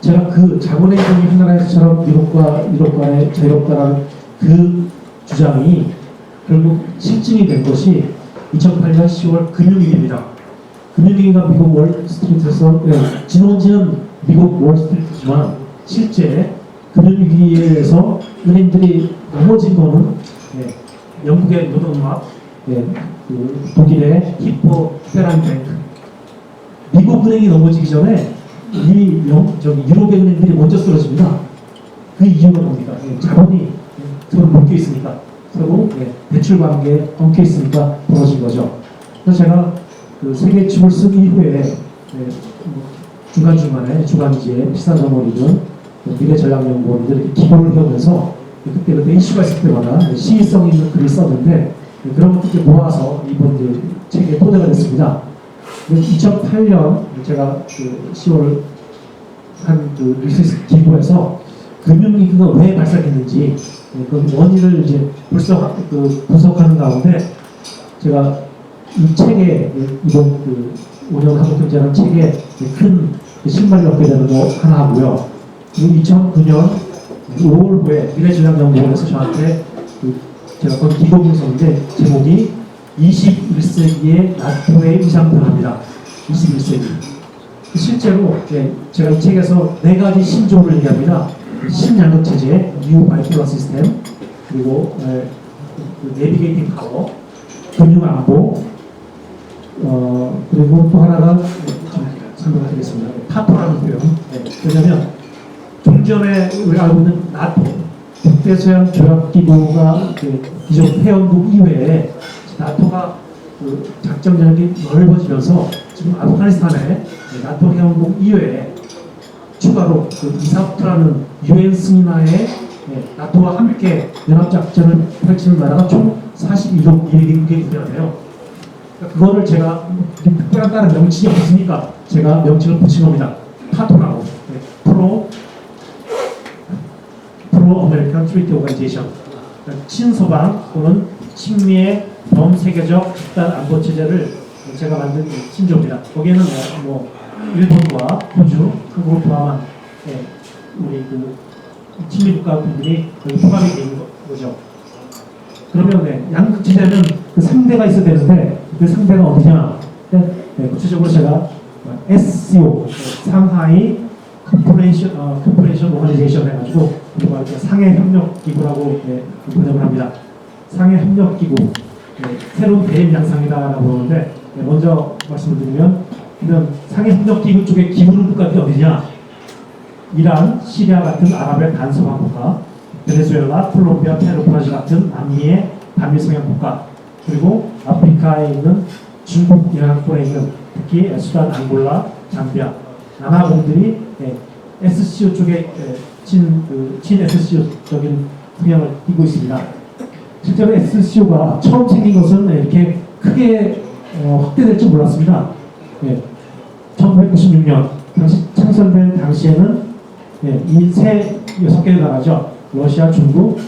제가 그 자본의 이동이 한나라에서처럼 유럽과 유럽 간의 자유롭다라는 그 주장이 결국 실증이 된 것이 2008년 10월 금융위기입니다. 금융위기가 미국 월스트리트에서 진원지는 미국 월스트리트지만 실제 금융위기에서 은행들이 넘어진 거는 영국의 노던막, 그 독일의 히포 페란뱅크, 미국 은행이 넘어지기 전에 유럽의 은행들이 먼저 쓰러집니다. 그 이유가 뭡니까? 자본이 서로 묶여 있으니까, 서로 대출 관계에 엉켜 있으니까 벌어진 거죠. 그래서 제가 그 세계 칩을 쓴 이후에 중간중간에 주간지에 비싼저널이든 미래전략연구원들 이렇게 기고를 하면서 그때 이슈가 있을 때마다 시의성 있는 글을 썼는데 그런 것들 모아서 이번 책에 토대가 됐습니다. 2008년 제가 그 10월 한그 리서치 기구에서 금융위기가 왜 발생했는지 그 원인을 이제 분석하는 가운데 제가 이 책에 이번 그 5년 한국경제라는 책에 큰 실마리를 얻게 되는 거 하나 하고요. 그리고 2009년 5월부에 미래전략연구원에서 저한테 제가 거기 기고문서인데 제목이 21세기의 나토의 위상 변화입니다. 21세기. 실제로 제가 이 책에서 4가지 신조를 얘기합니다. 신양극 체제, 뉴 바이큐러 시스템, 그리고 내비게이팅 파워, 금융 안보, 그리고 또 하나가 설명드리겠습니다. 파토라는 표현. 왜냐하면 좀 전에 우리가 알고 있는 나토, 북대서양 조약기구가 기존 회원국 이외에 나토가 그 작전 영역이 넓어지면서 지금 아프가니스탄에 나토 회원국 이외에 추가로 그 이사프라는 유엔 승인하에 나토와 함께 연합작전을 펼치는 나라가 총 42개국이 되는데요. 그거를 제가 특별한 다른 명칭이 없으니까 제가 명칭을 붙인 겁니다. 파토라고. 프로 아메리칸 트리티 오가니제이션. 친서방 또는 친미의 범세계적 집단 안보 체제를 제가 만든 신조입니다. 거기에는 뭐 일본과 호주, 한국을 포함한 우리 그 친미 국가분들이 포함이 되는 거죠. 그러면 양극 체제는 그 상대가 있어야 되는데 그 상대가 어디냐? 구체적으로 제가 SCO 상하이 커퍼레이션 오가니제이션 해가지고 우리가 상해 협력 기구라고 번역을 합니다. 상해 협력 기구 새로운 대인 양상이다라고 보는데 먼저 말씀을 드리면 상해 협력 기구 쪽에 기울는 국가들이 어디냐? 이란, 시리아 같은 아랍의 반서방 국가, 베네수엘라, 콜롬비아, 페루, 브라질 같은 남미의 반미성향 국가, 그리고 아프리카에 있는 중국, 이란권에 있는 특히 수단, 앙골라, 잠비아, 남아공들이 SCO 쪽에 친 SCO적인 성향을 띠고 있습니다. 실제로 SCO가 처음 생긴 것은 이렇게 크게 확대될 줄 몰랐습니다. 1996년 당시 창설된 당시에는 이 6개의 나라죠. 러시아, 중국,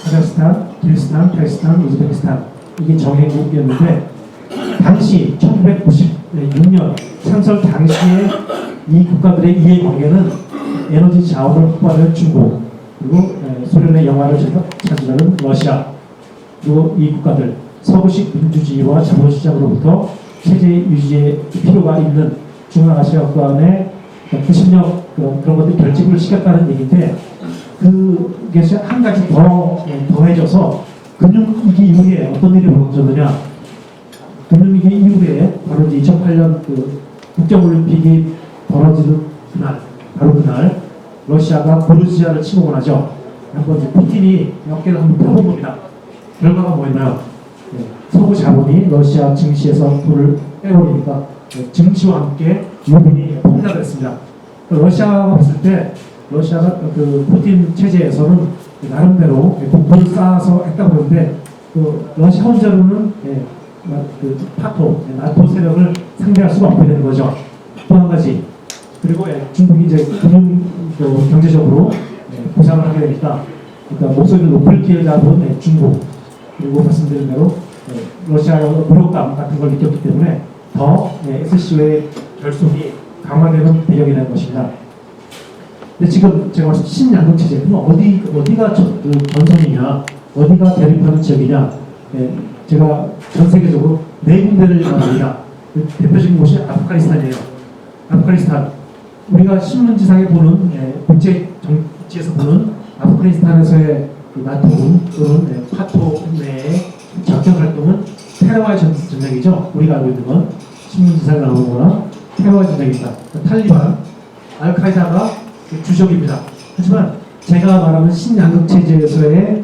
카자흐스탄, 키르기스탄, 파키스탄, 우즈베키스탄 이게 정예국이었는데 당시 1996년 창설 당시에 이 국가들의 이해관계는 에너지 자원을 확보하는 중국, 그리고 소련의 영화를 차지하는 러시아, 그리고 이 국가들 서구식 민주주의와 자본시장으로부터 체제 유지의 필요가 있는 중앙아시아 국가의 구심력 그런 것들 결집을 시켰다는 얘기인데 그게 한 가지 더해져서 금융위기 이후에 어떤 일이 벌어졌느냐? 금융위기 이후에 바로 2008년 그 국제올림픽이 벌어지는 그날, 바로 그날 러시아가 보르시아를 침공을 하죠. 한번 푸틴이 어깨를 한번 펴본 겁니다. 결과가 뭐였나요? 서구 자본이 러시아 증시에서 돈을 빼버리니까 증시와 함께 유분이 폭락을 했습니다. 러시아가 봤을 때 러시아가 그 푸틴 체제에서는 나름대로 국부를 쌓아서 했다고 하는데 그 러시아 혼자로는 그 나토 세력을 상대할 수가 없게 되는 거죠. 또 한 가지 그리고 중국이 이제 경제적으로 보상을 하게 되니까 그러니까 목소리를 높을 기회를 잡은 중국 그리고 말씀드린 대로 러시아의 무력감 같은 걸 느꼈기 때문에 더 SCO의 결속이 강화되는 배경이 되는 것입니다. 근데 지금 제가 봤을 때 신양극 체제, 그럼 어디가 그 전선이냐, 어디가 대립하는 지역이냐, 예, 제가 전 세계적으로 네 군데를 말합니다. 대표적인 곳이 아프가니스탄이에요. 아프가니스탄. 우리가 신문지상에 보는, 국제 정치에서 보는 아프가니스탄에서의 그 나토군 또는 파토 내의 작전 활동은 테러와의 전쟁이죠. 우리가 알고 있는 건 신문지상에 나오는 거나 테러와의 전쟁입니다. 탈리반, 알카이다가 주적입니다. 하지만 제가 말하는 신양극 체제에서의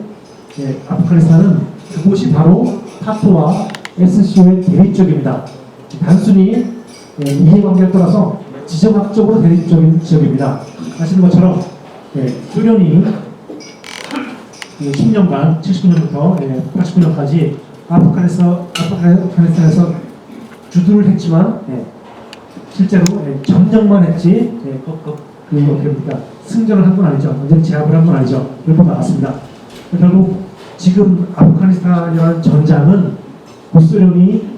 아프가니스탄은 그곳이 바로 파토와 SCO의 대립적입니다. 단순히 이해관계를 떠나서 지정학적으로 대립적인 지역입니다. 아시는 것처럼 소련이 10년간 79년부터 89년까지 아프가니스탄에서 주둔을 했지만 실제로 점령만 했지 승전을 한 건 아니죠. 완전히 제압을 한 건 아니죠. 그런 건 나왔습니다. 결국 지금 아프가니스탄이라는 전장은 구소련이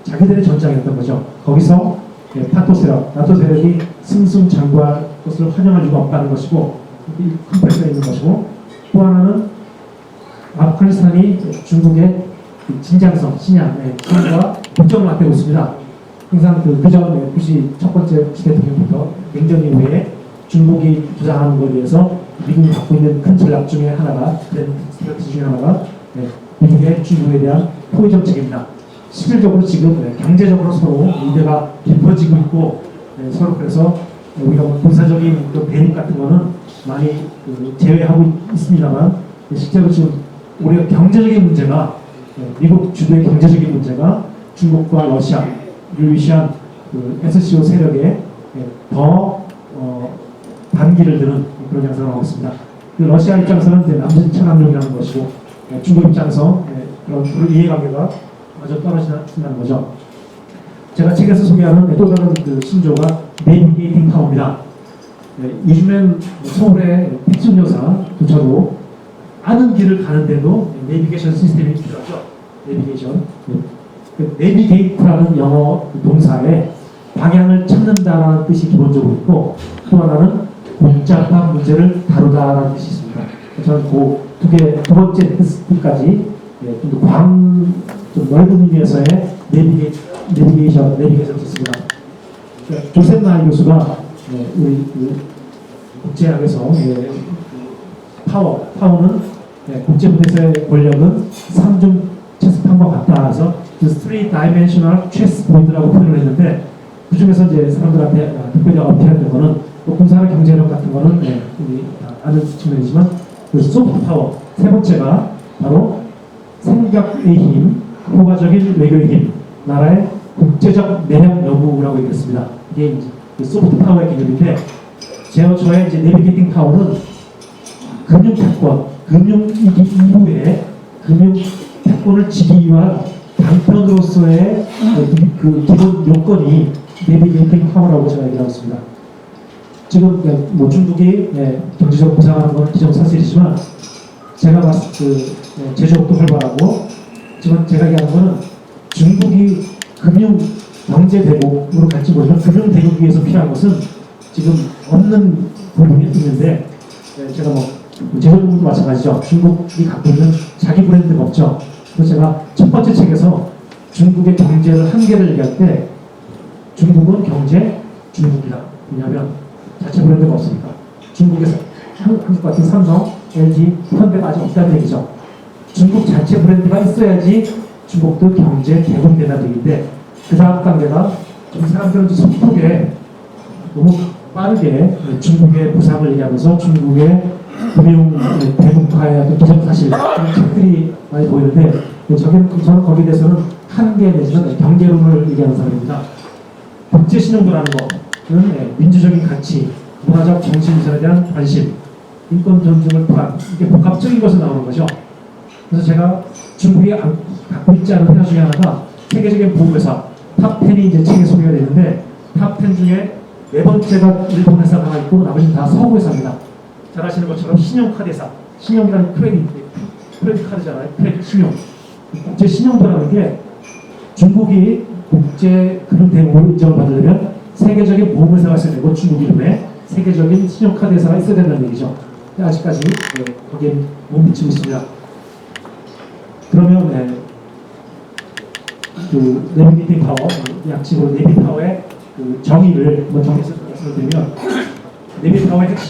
자기들의 전장이었던 거죠. 거기서 파토 세력, 나토 세력이 승승장구할 것을 환영할 이유가 없다는 것이고 큰 패스가 있는 것이고, 또 하나는 아프가니스탄이 중국의 진장성, 신양과 국정을 맞대고 있습니다. 항상 그전 부시 첫 번째 부시 대통령부터 냉전 이후에 중국이 주장하는 것에 대해서 미국이 갖고 있는 큰 전략 중에 하나가, 스트래티지 중에 하나가 미국의 중국에 대한 포위 정책입니다. 실질적으로 지금 경제적으로 서로 이대가 깊어지고 있고, 서로 그래서 우리가 군사적인 대립 같은 거는 많이 제외하고 있습니다만, 실제로 지금 우리가 경제적인 문제가, 미국 주도의 경제적인 문제가 중국과 러시아를 위시한 SCO 세력에 더 반기를 드는 그런 양상을 하고 있습니다. 러시아 입장에서는 남진 천함용이라는 것이고, 중국 입장에서 그런 이해관계가 아주 떨어진다는 거죠. 제가 책에서 소개하는 또 다른 신조가 내비게이팅 파워입니다. 요즘엔 서울의 택시 운전사조차도 아는 길을 가는데도 내비게이션 시스템이 필요하죠. 내비게이션. 내비게이트라는 영어 동사에 방향을 찾는다라는 뜻이 기본적으로 있고, 또 하나는 복잡한 문제를 다루다라는 뜻이 있습니다. 저는 두 번째 뜻까지 좀 넓은 의미에서의 내비게이션을 썼습니다. 조셉 나이 교수가 우리 국제학에서 파워는 국제분에서의 권력은 3중 체스판과 같다 해서 Three Dimensional Chessboard라고 표현을 했는데, 그 중에서 이제 사람들한테 특별히 어필했던 거는 군사나 경제력 같은 거는 우리 아는 측면이지만 소프트 파워 세 번째가 바로 생각의 힘, 효과적인 외교의 힘, 나라의 국제적 내력 여부라고 얘기했습니다. 이게 이제 소프트 파워의 개념인데, 저의 이제 내비게이팅 파워는 금융 패권, 금융 이후에 금융 패권을 지기 위한 방편으로서의 그 기본 요건이 내비게이팅 파워라고 제가 얘기하고 있습니다. 지금 중국이 경제적으로 부상하는 건 기정사실이지만, 제가 봤을 제조업도 활발하고, 지금 제가 얘기하는 거는 중국이 금융 경제 대국으로 갈지 모르지만 금융 대국이 위해서 필요한 것은 지금 없는 부분이 있는데, 제가 제조업도 마찬가지죠. 중국이 갖고 있는 자기 브랜드가 없죠. 그래서 제가 첫 번째 책에서 중국의 경제를 한계를 얘기할 때, 중국은 경제 중국이다. 왜냐하면 자체 브랜드가 없으니까. 중국에서 한국 같은 삼성, LG, 현대가 아직 없다는 얘기죠. 중국 자체 브랜드가 있어야지 중국도 경제 대국되는 얘기인데, 그 다음 단계가 좀 사람들은 속도게 너무 빠르게 중국의 부상을 얘기하면서 중국의 금융 대국화의 어떤 기정사실 그런 책들이 많이 보이는데, 저는 거기에 대해서는 한계 내지는 경계론을 얘기하는 사람입니다. 국제신용도라는 것은 민주적인 가치, 문화적 정신이전에 대한 관심, 인권 존중을 포함, 이게 복합적인 것에 나오는 거죠. 그래서 제가 중국이 갖고 있지 않은 회사 중에 하나가 세계적인 보험회사 탑10이 이제 책에 소개가 되는데, 탑10 중에 네 번째가 일본 회사가 하나 있고 나머지는 다 서구 회사입니다. 잘 아시는 것처럼 신용카드 회사, 신용이라는 크레딧 카드잖아요. 크레딧 신용. 국제 신용도라는 게 중국이 국제 금융 대국으로 인정을 받으려면 세계적인 보험회사가 있어야 되고, 중국 이름에 세계적인 신용카드 회사가 있어야 된다는 얘기죠. 근데 아직까지 거기에 못 미치고 있습니다. 그러면 그 내비게이팅 파워, 약식으로 내비 파워의 그 정의를 먼저 말씀드리면 내비 파워의 핵심